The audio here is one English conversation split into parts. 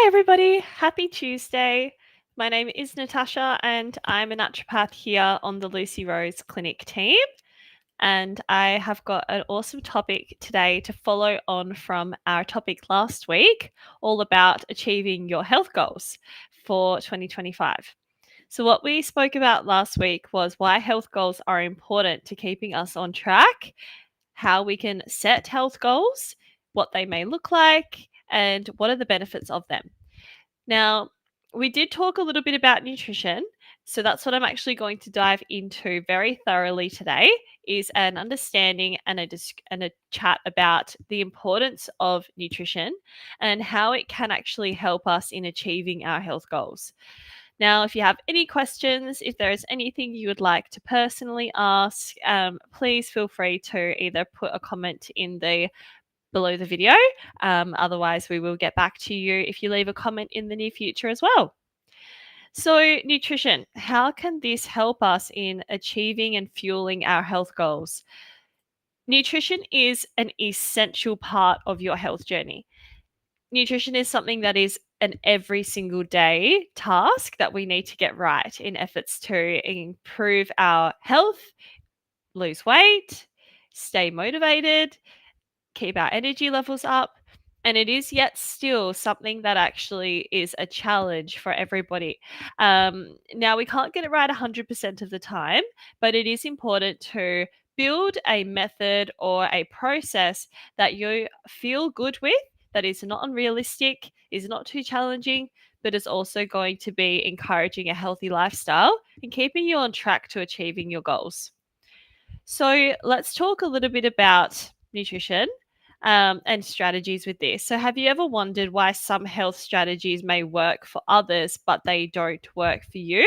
Hi, everybody. Happy Tuesday. My name is Natasha, and I'm a naturopath here on the Lucy Rose Clinic team. And I have got an awesome topic today to follow on from our topic last week, all about achieving your health goals for 2025. So, what we spoke about last week was why health goals are important to keeping us on track, how we can set health goals, what they may look like, and what are the benefits of them. Now, we did talk a little bit about nutrition, so that's what I'm actually going to dive into very thoroughly today is an understanding and a chat about the importance of nutrition and how it can actually help us in achieving our health goals. Now, if you have any questions, if there is anything you would like to personally ask, please feel free to either put a comment in the below the video. Otherwise, we will get back to you if you leave a comment in the near future as well. So, nutrition, how can this help us in achieving and fueling our health goals? Nutrition is an essential part of your health journey. Nutrition is something that is an every single day task that we need to get right in efforts to improve our health, lose weight, stay motivated, keep our energy levels up. And it is yet still something that actually is a challenge for everybody. Now, we can't get it right 100% of the time, but it is important to build a method or a process that you feel good with, that is not unrealistic, is not too challenging, but is also going to be encouraging a healthy lifestyle and keeping you on track to achieving your goals. So, let's talk a little bit about nutrition and strategies with this. So, have you ever wondered why some health strategies may work for others, but they don't work for you?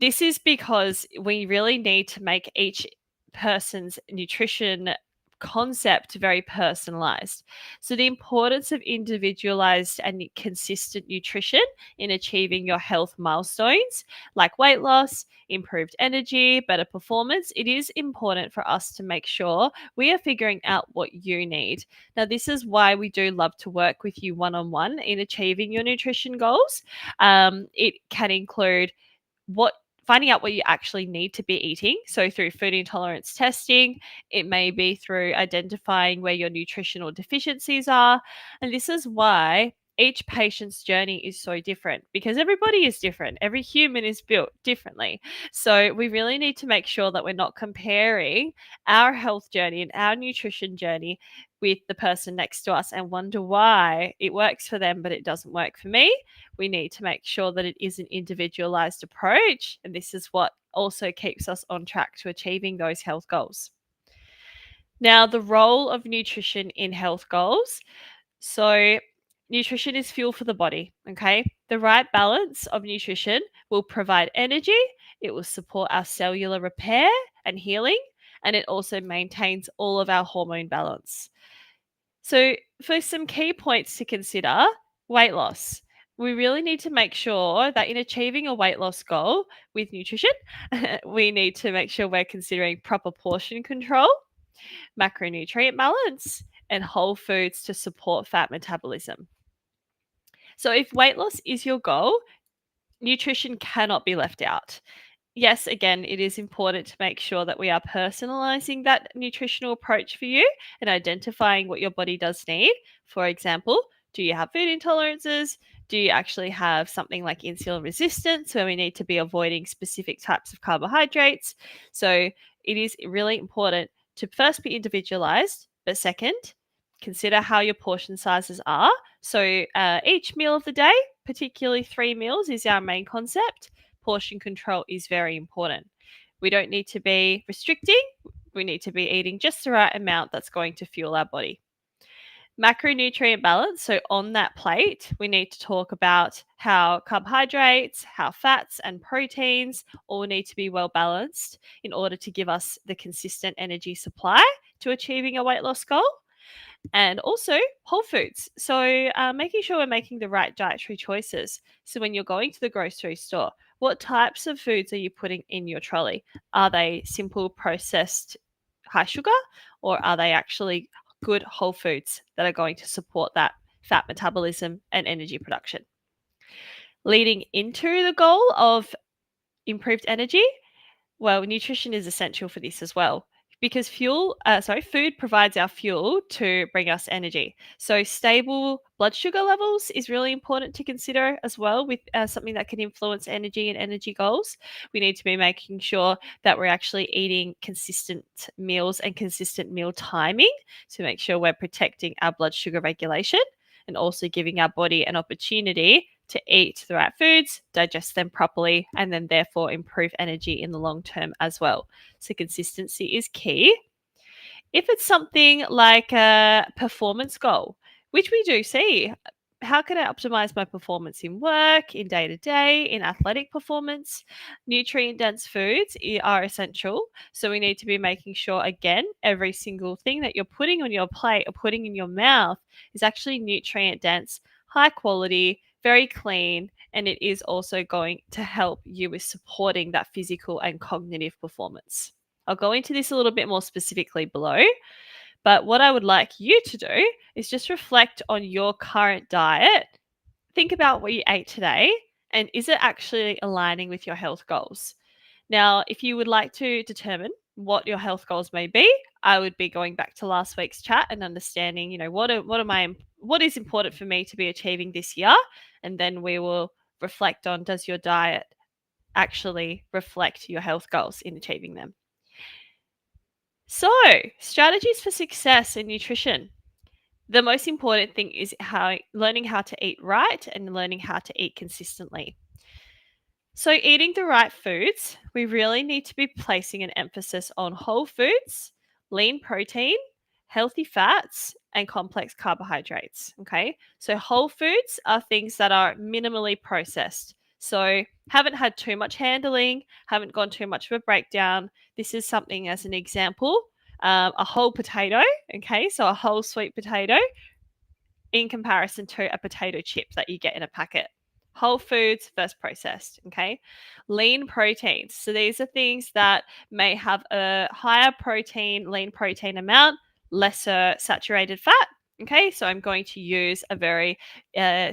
This is because we really need to make each person's nutrition concept very personalized. So, the importance of individualized and consistent nutrition in achieving your health milestones like weight loss, improved energy, better performance, it is important for us to make sure we are figuring out what you need. Now, this is why we do love to work with you one on one in achieving your nutrition goals. It can include what finding out what you actually need to be eating. So through food intolerance testing, it may be through identifying where your nutritional deficiencies are. And this is why each patient's journey is so different because everybody is different. Every human is built differently. So we really need to make sure that we're not comparing our health journey and our nutrition journey with the person next to us and wonder why it works for them, but it doesn't work for me. We need to make sure that it is an individualized approach. And this is what also keeps us on track to achieving those health goals. Now, the role of nutrition in health goals. So, nutrition is fuel for the body, okay? The right balance of nutrition will provide energy, it will support our cellular repair and healing, and it also maintains all of our hormone balance. So, for some key points to consider, weight loss. We really need to make sure that in achieving a weight loss goal with nutrition, we need to make sure we're considering proper portion control, macronutrient balance, and whole foods to support fat metabolism. So, if weight loss is your goal, nutrition cannot be left out. Yes, again, it is important to make sure that we are personalizing that nutritional approach for you and identifying what your body does need. For example, do you have food intolerances? Do you actually have something like insulin resistance where we need to be avoiding specific types of carbohydrates? So it is really important to first be individualized, but second, consider how your portion sizes are. So each meal of the day, particularly 3 meals, is our main concept. Portion control is very important. We don't need to be restricting. We need to be eating just the right amount that's going to fuel our body. Macronutrient balance. So, on that plate, we need to talk about how carbohydrates, how fats, and proteins all need to be well balanced in order to give us the consistent energy supply to achieving a weight loss goal. And also whole foods. So, making sure we're making the right dietary choices. So, when you're going to the grocery store, what types of foods are you putting in your trolley? Are they simple processed high sugar, or are they actually good whole foods that are going to support that fat metabolism, and energy production. Leading into the goal of improved energy, well, nutrition is essential for this as well because food provides our fuel to bring us energy. So stable blood sugar levels is really important to consider as well with something that can influence energy and energy goals. We need to be making sure that we're actually eating consistent meals and consistent meal timing to make sure we're protecting our blood sugar regulation and also giving our body an opportunity to eat the right foods, digest them properly, and then therefore improve energy in the long term as well. So consistency is key. If it's something like a performance goal, which we do see, how can I optimize my performance in work, in day to day, in athletic performance? Nutrient dense foods are essential. So we need to be making sure, again, every single thing that you're putting on your plate or putting in your mouth is actually nutrient dense, high quality, very clean, and it is also going to help you with supporting that physical and cognitive performance. I'll go into this a little bit more specifically below, but what I would like you to do is just reflect on your current diet. Think about what you ate today and is it actually aligning with your health goals? Now, if you would like to determine what your health goals may be, I would be going back to last week's chat and understanding, what is important for me to be achieving this year, and then we will reflect on, does your diet actually reflect your health goals in achieving them? So, strategies for success in nutrition. The most important thing is learning how to eat right and learning how to eat consistently. So, eating the right foods, we really need to be placing an emphasis on whole foods, lean protein, healthy fats, and complex carbohydrates. Okay. So, whole foods are things that are minimally processed. So, haven't had too much handling, haven't gone too much of a breakdown. This is something as an example, a whole potato. Okay. So, a whole sweet potato in comparison to a potato chip that you get in a packet. Whole foods versus processed. Okay. Lean proteins. So these are things that may have a higher protein, lean protein amount, lesser saturated fat. Okay. So I'm going to use a very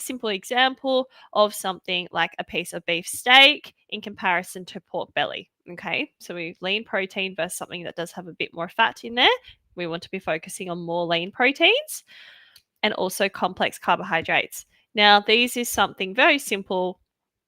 simple example of something like a piece of beef steak in comparison to pork belly. Okay. So we lean protein versus something that does have a bit more fat in there. We want to be focusing on more lean proteins and also complex carbohydrates. Now, these is something very simple,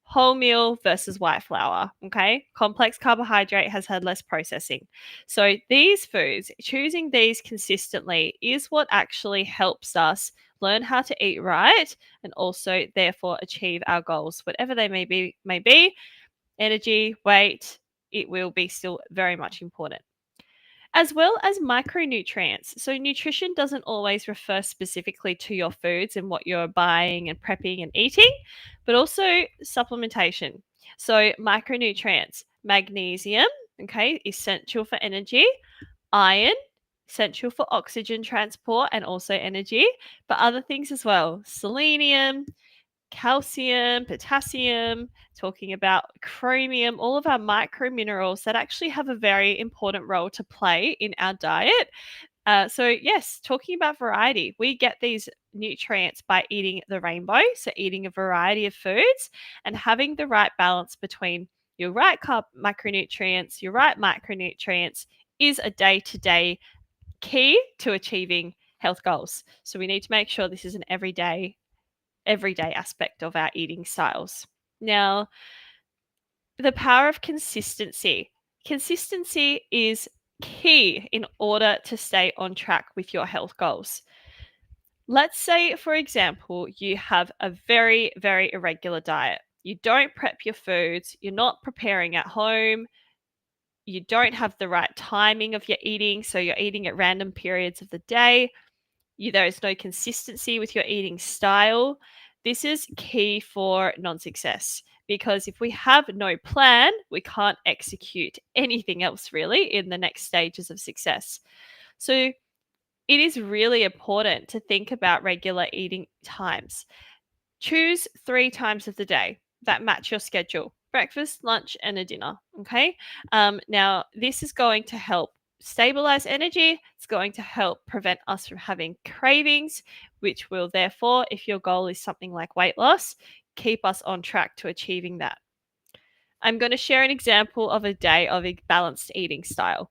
wholemeal versus white flour. Okay. Complex carbohydrate has had less processing. So these foods, choosing these consistently is what actually helps us learn how to eat right and also therefore achieve our goals, whatever they may be, energy, weight, it will be still very much important, as well as micronutrients. So, nutrition doesn't always refer specifically to your foods and what you're buying and prepping and eating, but also supplementation. So, micronutrients, magnesium, okay, essential for energy, iron, essential for oxygen transport and also energy, but other things as well, selenium, calcium, potassium, talking about chromium, all of our micro minerals that actually have a very important role to play in our diet. So, yes, talking about variety, we get these nutrients by eating the rainbow. So, eating a variety of foods and having the right balance between your right micronutrients, your right micronutrients is a day to day key to achieving health goals. So, we need to make sure this is an everyday aspect of our eating styles. Now, the power of consistency. Consistency is key in order to stay on track with your health goals. Let's say, for example, you have a very, very irregular diet. You don't prep your foods, you're not preparing at home, you don't have the right timing of your eating, so you're eating at random periods of the day. There is no consistency with your eating style. This is key for non-success because if we have no plan, we can't execute anything else really in the next stages of success. So it is really important to think about regular eating times. Choose 3 times of the day that match your schedule: breakfast, lunch, and a dinner. Okay. Now, this is going to help stabilize energy. It's going to help prevent us from having cravings, which will therefore, if your goal is something like weight loss, keep us on track to achieving that. I'm going to share an example of a day of a balanced eating style.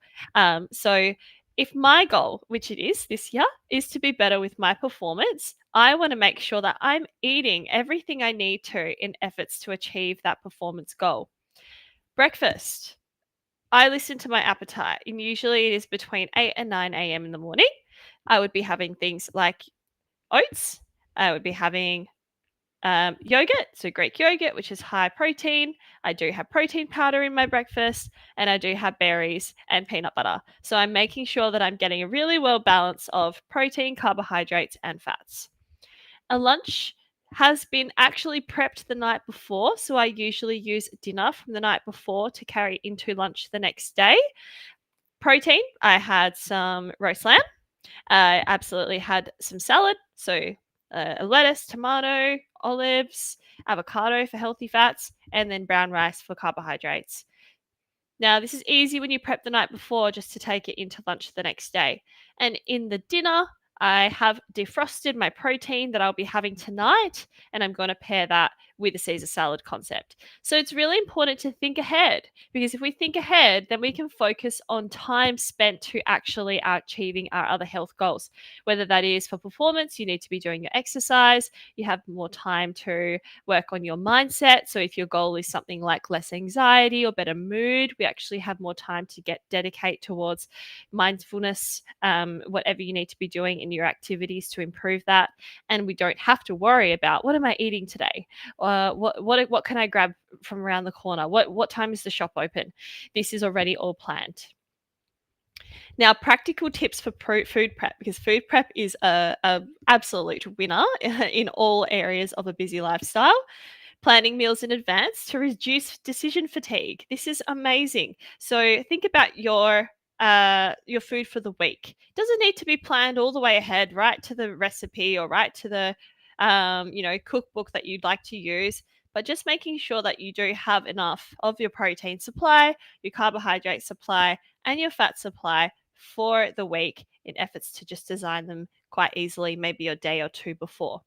So, if my goal, which it is this year, is to be better with my performance, I want to make sure that I'm eating everything I need to in efforts to achieve that performance goal. Breakfast. I listen to my appetite, and usually it is between 8 and 9 a.m. in the morning. I would be having things like oats. I would be having yogurt, so Greek yogurt, which is high protein. I do have protein powder in my breakfast, and I do have berries and peanut butter. So I'm making sure that I'm getting a really well balance of protein, carbohydrates, and fats. A lunch has been actually prepped the night before, so I usually use dinner from the night before to carry into lunch the next day. Protein, I had some roast lamb. I absolutely had some salad, so a lettuce, tomato, olives, avocado for healthy fats, and then brown rice for carbohydrates. Now, this is easy when you prep the night before just to take it into lunch the next day. And in the dinner, I have defrosted my protein that I'll be having tonight, and I'm going to pair that with a Caesar salad concept. So it's really important to think ahead, because if we think ahead, then we can focus on time spent to actually achieving our other health goals. Whether that is for performance, you need to be doing your exercise, you have more time to work on your mindset. So if your goal is something like less anxiety or better mood, we actually have more time to dedicate towards mindfulness, whatever you need to be doing in your activities to improve that. And we don't have to worry about, what am I eating today? What can I grab from around the corner? What time is the shop open? This is already all planned. Now, practical tips for food prep, because food prep is a absolute winner in all areas of a busy lifestyle. Planning meals in advance to reduce decision fatigue. This is amazing. So think about your food for the week. Doesn't need to be planned all the way ahead, right to the recipe or right to the cookbook that you'd like to use. But just making sure that you do have enough of your protein supply, your carbohydrate supply, and your fat supply for the week in efforts to just design them quite easily, maybe a day or two before.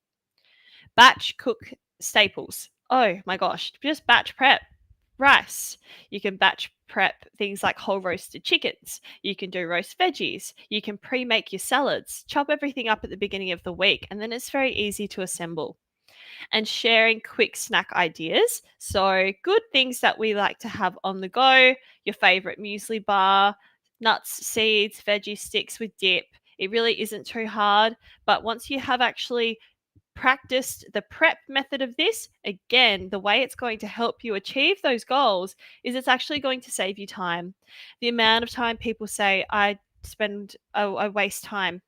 Batch cook staples. Oh my gosh, just batch prep rice. You can batch prep things like whole roasted chickens. You can do roast veggies. You can pre make your salads. Chop everything up at the beginning of the week, and then it's very easy to assemble. And sharing quick snack ideas. So, good things that we like to have on the go, your favorite muesli bar, nuts, seeds, veggie sticks with dip. It really isn't too hard, but once you have actually practiced the prep method of this, again, the way it's going to help you achieve those goals is it's actually going to save you time. The amount of time people say, I waste time,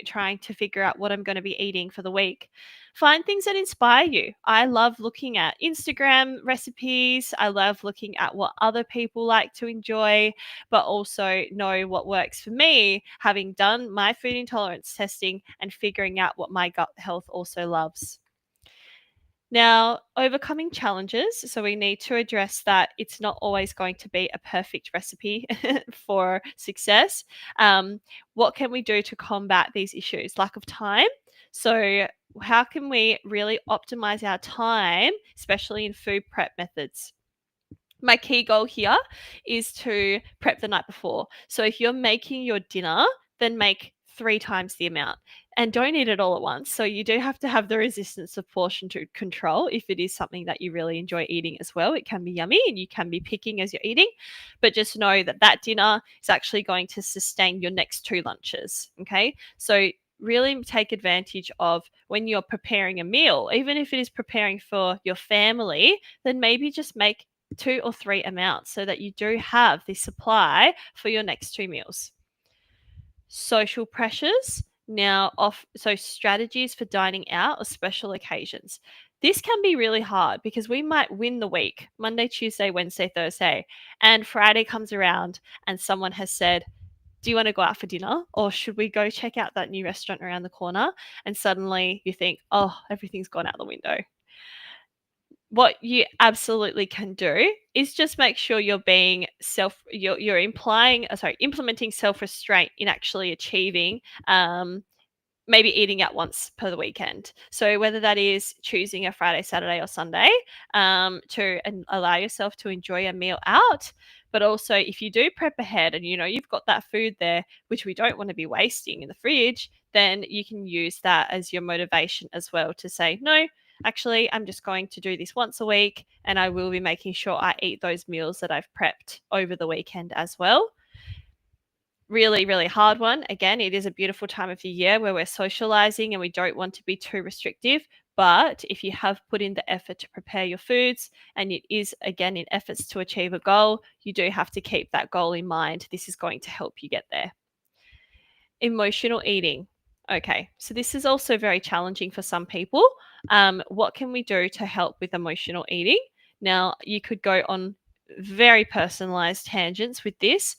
trying to figure out what I'm going to be eating for the week. Find things that inspire you. I love looking at Instagram recipes. I love looking at what other people like to enjoy, but also know what works for me, having done my food intolerance testing and figuring out what my gut health also loves. Now, overcoming challenges. So, we need to address that it's not always going to be a perfect recipe for success. What can we do to combat these issues? Lack of time. So, how can we really optimize our time, especially in food prep methods? My key goal here is to prep the night before. So if you're making your dinner, then make 3 times the amount and don't eat it all at once. So you do have to have the resistance of portion to control if it is something that you really enjoy eating as well. It can be yummy and you can be picking as you're eating, but just know that that dinner is actually going to sustain your next 2 lunches. Okay. So really take advantage of when you're preparing a meal, even if it is preparing for your family, then maybe just make 2 or 3 amounts so that you do have the supply for your next 2 meals. Social pressures. Now, so strategies for dining out or special occasions. This can be really hard because we might win the week, Monday, Tuesday, Wednesday, Thursday, and Friday comes around and someone has said, do you want to go out for dinner, or should we go check out that new restaurant around the corner? And suddenly you think, oh, everything's gone out the window. what you absolutely can do is just make sure you're being you're implementing self-restraint in actually achieving maybe eating out once per the weekend. So whether that is choosing a Friday, Saturday, or Sunday allow yourself to enjoy a meal out, but also if you do prep ahead and you know you've got that food there, which we don't want to be wasting in the fridge, then you can use that as your motivation as well to say, no, actually, I'm just going to do this once a week and I will be making sure I eat those meals that I've prepped over the weekend as well. Really, really hard one. Again, it is a beautiful time of the year where we're socializing and we don't want to be too restrictive. But if you have put in the effort to prepare your foods and it is, again, in efforts to achieve a goal, you do have to keep that goal in mind. This is going to help you get there. Emotional eating. Okay, so this is also very challenging for some people. What can we do to help with emotional eating? Now, you could go on very personalized tangents with this.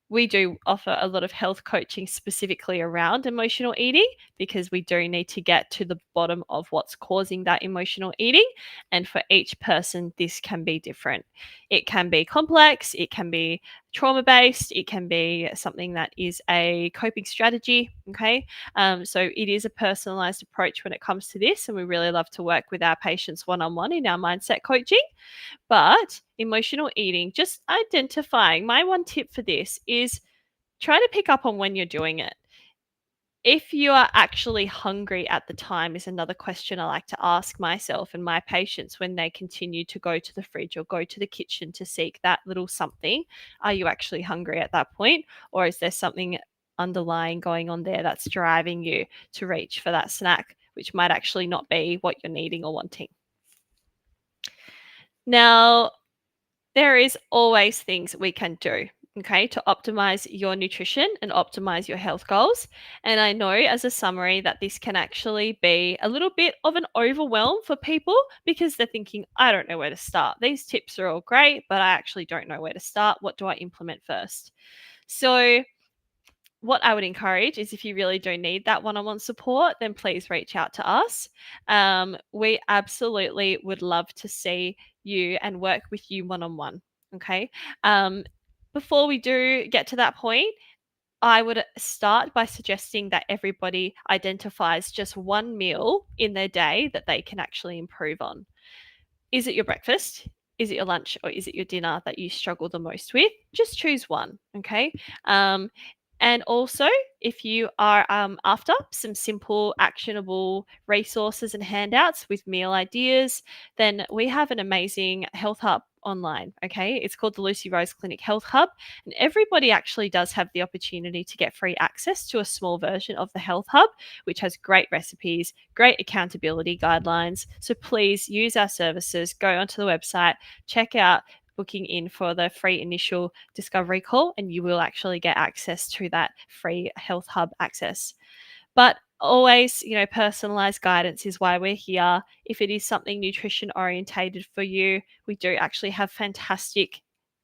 We do offer a lot of health coaching specifically around emotional eating because we do need to get to the bottom of what's causing that emotional eating. And for each person, this can be different. It can be complex, it can be trauma based, it can be something that is a coping strategy. Okay. So it is a personalized approach when it comes to this. And we really love to work with our patients one on one in our mindset coaching. But emotional eating, just identifying, my one tip for this is try to pick up on when you're doing it. If you are actually hungry at the time is another question I like to ask myself and my patients when they continue to go to the fridge or go to the kitchen to seek that little something. Are you actually hungry at that point? Or is there something underlying going on there that's driving you to reach for that snack, which might actually not be what you're needing or wanting? Now, there is always things we can do, okay, to optimize your nutrition and optimize your health goals. And I know as a summary that this can actually be a little bit of an overwhelm for people because they're thinking, I don't know where to start. These tips are all great, but I actually don't know where to start. What do I implement first? So, what I would encourage is if you really do need that one on one support, then please reach out to us. We absolutely would love to see you and work with you one on one. Okay. Um, Before we do get to that point, I would start by suggesting that everybody identifies just one meal in their day that they can actually improve on. Is it your breakfast? Is it your lunch or is it your dinner that you struggle the most with? Just choose one, okay? Um, and also, if you are after some simple, actionable resources and handouts with meal ideas, then we have an amazing health hub online. Okay. It's called the Lucy Rose Clinic Health Hub. And everybody actually does have the opportunity to get free access to a small version of the Health Hub, which has great recipes, great accountability guidelines. So please use our services, go onto the website, check out booking in for the free initial discovery call, and you will actually get access to that free Health Hub access. But always, personalized guidance is why we're here. If it is something nutrition orientated for you, we do actually have fantastic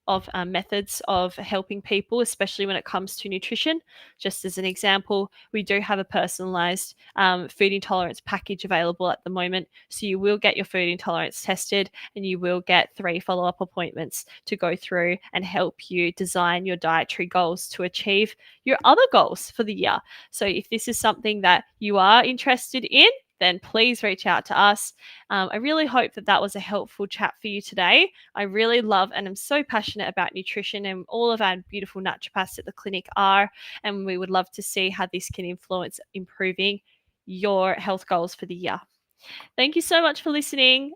of methods of helping people, especially when it comes to nutrition. Just as an example, we do have a personalized food intolerance package available at the moment. So you will get your food intolerance tested and you will get 3 follow-up appointments to go through and help you design your dietary goals to achieve your other goals for the year. So if this is something that you are interested in, then please reach out to us. I really hope that that was a helpful chat for you today. I really love and I'm so passionate about nutrition, and all of our beautiful naturopaths at the clinic are. And we would love to see how this can influence improving your health goals for the year. Thank you so much for listening.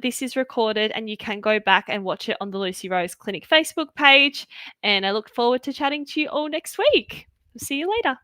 This is recorded and you can go back and watch it on the Lucy Rose Clinic Facebook page. And I look forward to chatting to you all next week. See you later.